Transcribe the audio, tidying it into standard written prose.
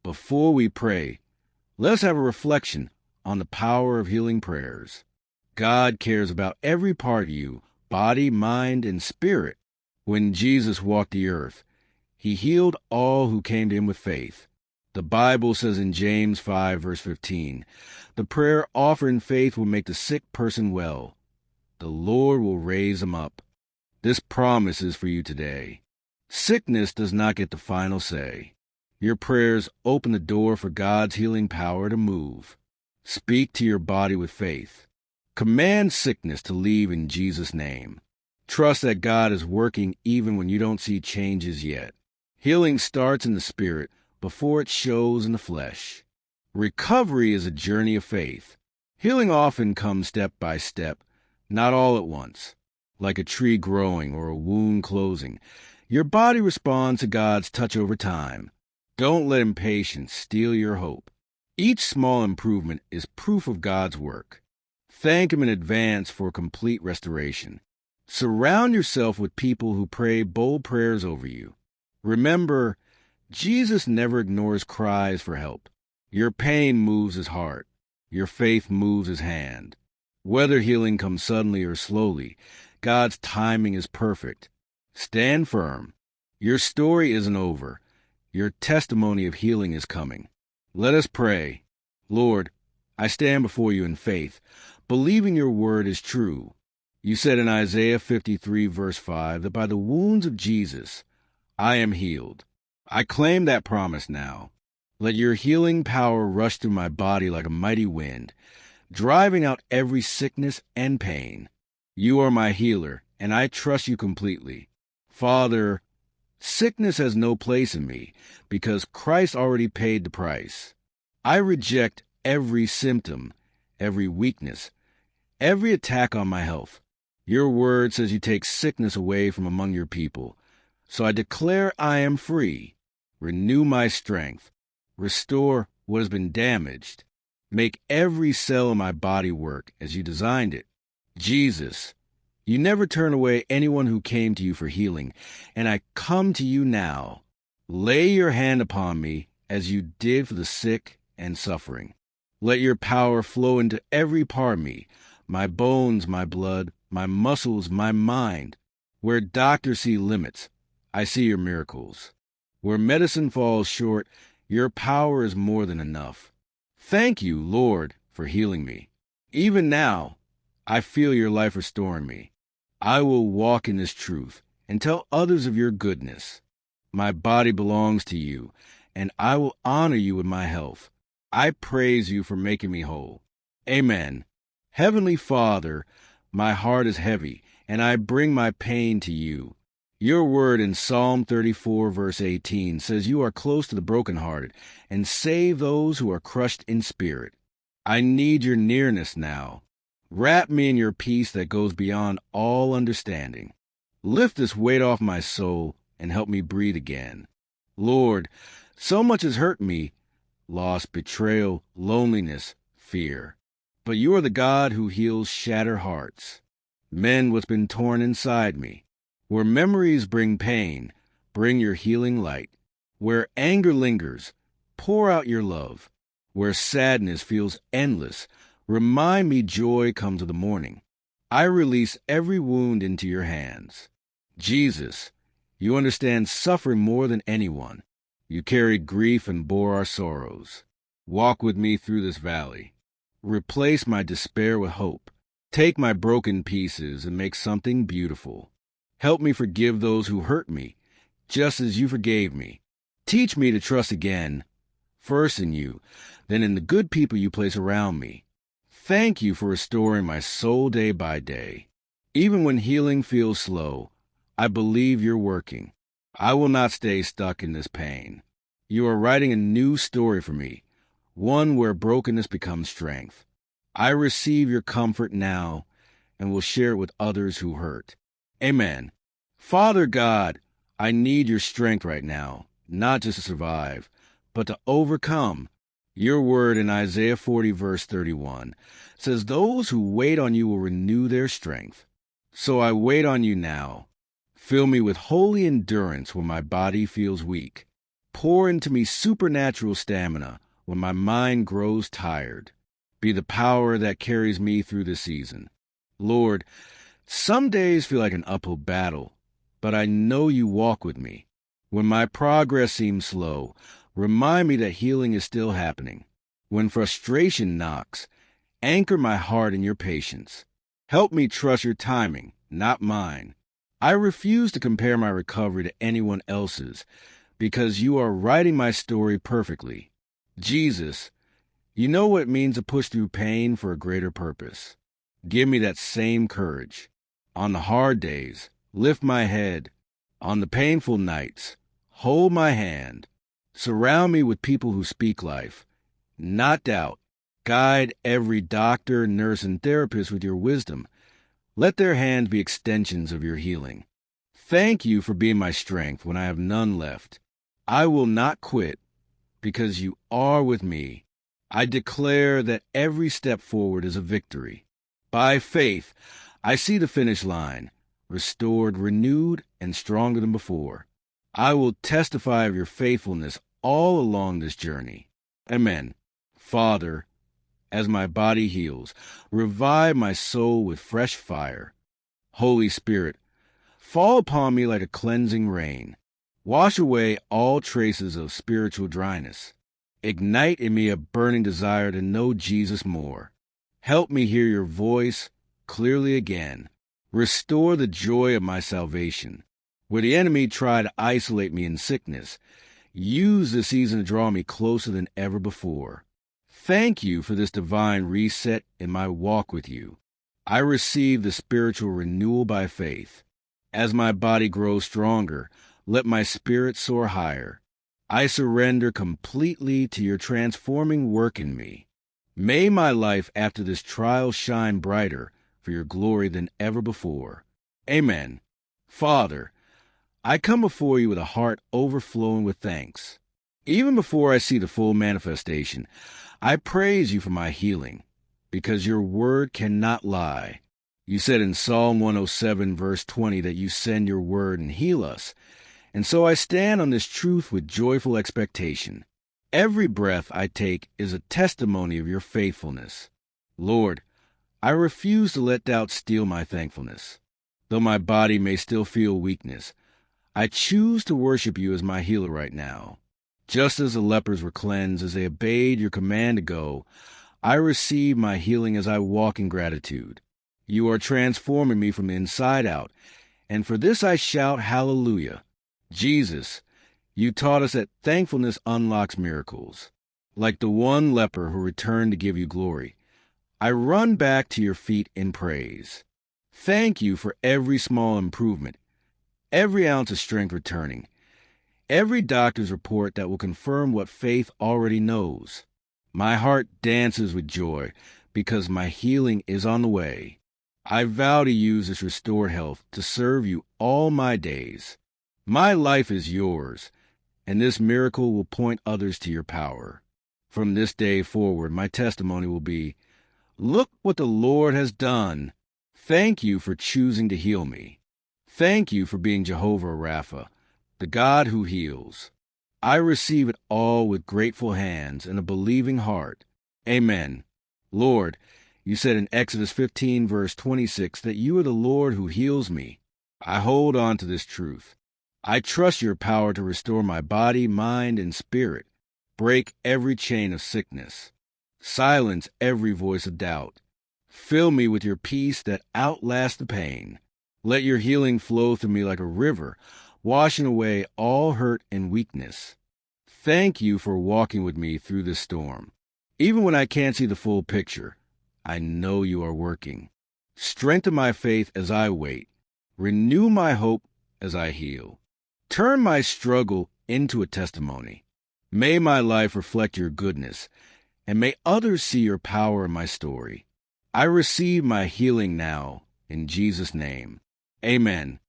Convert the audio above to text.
Before we pray, let's have a reflection on the power of healing prayers. God cares about every part of you, body, mind, and spirit. When Jesus walked the earth, he healed all who came to him with faith. The Bible says in James 5, verse 15, the prayer offered in faith will make the sick person well. The Lord will raise him up. This promise is for you today. Sickness does not get the final say. Your prayers open the door for God's healing power to move. Speak to your body with faith. Command sickness to leave in Jesus' name. Trust that God is working even when you don't see changes yet. Healing starts in the spirit before it shows in the flesh. Recovery is a journey of faith. Healing often comes step by step, not all at once. Like a tree growing or a wound closing, your body responds to God's touch over time. Don't let impatience steal your hope. Each small improvement is proof of God's work. Thank him in advance for complete restoration. Surround yourself with people who pray bold prayers over you. Remember, Jesus never ignores cries for help. Your pain moves his heart. Your faith moves his hand. Whether healing comes suddenly or slowly, God's timing is perfect. Stand firm. Your story isn't over. Your testimony of healing is coming. Let us pray. Lord, I stand before you in faith, believing your word is true. You said in Isaiah 53, verse 5, that by the wounds of Jesus, I am healed. I claim that promise now. Let your healing power rush through my body like a mighty wind, driving out every sickness and pain. You are my healer, and I trust you completely. Father, sickness has no place in me because Christ already paid the price. I reject every symptom, every weakness, every attack on my health. Your word says you take sickness away from among your people. So I declare I am free. Renew my strength. Restore what has been damaged. Make every cell in my body work as you designed it. Jesus, you never turn away anyone who came to you for healing, and I come to you now. Lay your hand upon me as you did for the sick and suffering. Let your power flow into every part of me, my bones, my blood, my muscles, my mind. Where doctors see limits, I see your miracles. Where medicine falls short, your power is more than enough. Thank you, Lord, for healing me. Even now, I feel your life restoring me. I will walk in this truth and tell others of your goodness. My body belongs to you, and I will honor you with my health. I praise you for making me whole. Amen. Heavenly Father, my heart is heavy, and I bring my pain to you. Your word in Psalm 34, verse 18, says you are close to the brokenhearted and save those who are crushed in spirit. I need your nearness now. Wrap me in your peace that goes beyond all understanding. Lift this weight off my soul and help me breathe again. Lord, so much has hurt me, loss, betrayal, loneliness, fear. But you are the God who heals shattered hearts. Mend what's been torn inside me. Where memories bring pain, bring your healing light. Where anger lingers, pour out your love. Where sadness feels endless, remind me joy comes with the morning. I release every wound into your hands. Jesus, you understand suffering more than anyone. You carried grief and bore our sorrows. Walk with me through this valley. Replace my despair with hope. Take my broken pieces and make something beautiful. Help me forgive those who hurt me, just as you forgave me. Teach me to trust again, first in you, then in the good people you place around me. Thank you for restoring my soul day by day. Even when healing feels slow, I believe you're working. I will not stay stuck in this pain. You are writing a new story for me, one where brokenness becomes strength. I receive your comfort now and will share it with others who hurt. Amen. Father God, I need your strength right now, not just to survive, but to overcome. Your word in Isaiah 40, verse 31, says those who wait on you will renew their strength. So I wait on you now. Fill me with holy endurance when my body feels weak. Pour into me supernatural stamina when my mind grows tired. Be the power that carries me through the season. Lord, some days feel like an uphill battle, but I know you walk with me. When my progress seems slow, remind me that healing is still happening. When frustration knocks, anchor my heart in your patience. Help me trust your timing, not mine. I refuse to compare my recovery to anyone else's, because you are writing my story perfectly. Jesus, you know what it means to push through pain for a greater purpose. Give me that same courage. On the hard days, lift my head. On the painful nights, hold my hand. Surround me with people who speak life, not doubt. Guide every doctor, nurse, and therapist with your wisdom. Let their hands be extensions of your healing. Thank you for being my strength when I have none left. I will not quit because you are with me. I declare that every step forward is a victory. By faith, I see the finish line, restored, renewed, and stronger than before. I will testify of your faithfulness all along this journey. Amen. Father, as my body heals, revive my soul with fresh fire. Holy Spirit, fall upon me like a cleansing rain. Wash away all traces of spiritual dryness. Ignite in me a burning desire to know Jesus more. Help me hear your voice clearly again. Restore the joy of my salvation. Where the enemy tried to isolate me in sickness, use this season to draw me closer than ever before. Thank you for this divine reset in my walk with you. I receive the spiritual renewal by faith. As my body grows stronger, let my spirit soar higher. I surrender completely to your transforming work in me. May my life after this trial shine brighter for your glory than ever before. Amen. Father, I come before you with a heart overflowing with thanks. Even before I see the full manifestation, I praise you for my healing, because your word cannot lie. You said in Psalm 107, verse 20, that you send your word and heal us. And so I stand on this truth with joyful expectation. Every breath I take is a testimony of your faithfulness. Lord, I refuse to let doubt steal my thankfulness. Though my body may still feel weakness, I choose to worship you as my healer right now. Just as the lepers were cleansed as they obeyed your command to go, I receive my healing as I walk in gratitude. You are transforming me from the inside out, and for this I shout hallelujah. Jesus, you taught us that thankfulness unlocks miracles. Like the one leper who returned to give you glory, I run back to your feet in praise. Thank you for every small improvement, every ounce of strength returning, every doctor's report that will confirm what faith already knows. My heart dances with joy because my healing is on the way. I vow to use this restored health to serve you all my days. My life is yours, and this miracle will point others to your power. From this day forward, my testimony will be, look what the Lord has done. Thank you for choosing to heal me. Thank you for being Jehovah Rapha, the God who heals. I receive it all with grateful hands and a believing heart. Amen. Lord, you said in Exodus 15, verse 26, that you are the Lord who heals me. I hold on to this truth. I trust your power to restore my body, mind, and spirit. Break every chain of sickness. Silence every voice of doubt. Fill me with your peace that outlasts the pain. Let your healing flow through me like a river, washing away all hurt and weakness. Thank you for walking with me through this storm. Even when I can't see the full picture, I know you are working. Strengthen my faith as I wait. Renew my hope as I heal. Turn my struggle into a testimony. May my life reflect your goodness, and may others see your power in my story. I receive my healing now, in Jesus' name. Amen.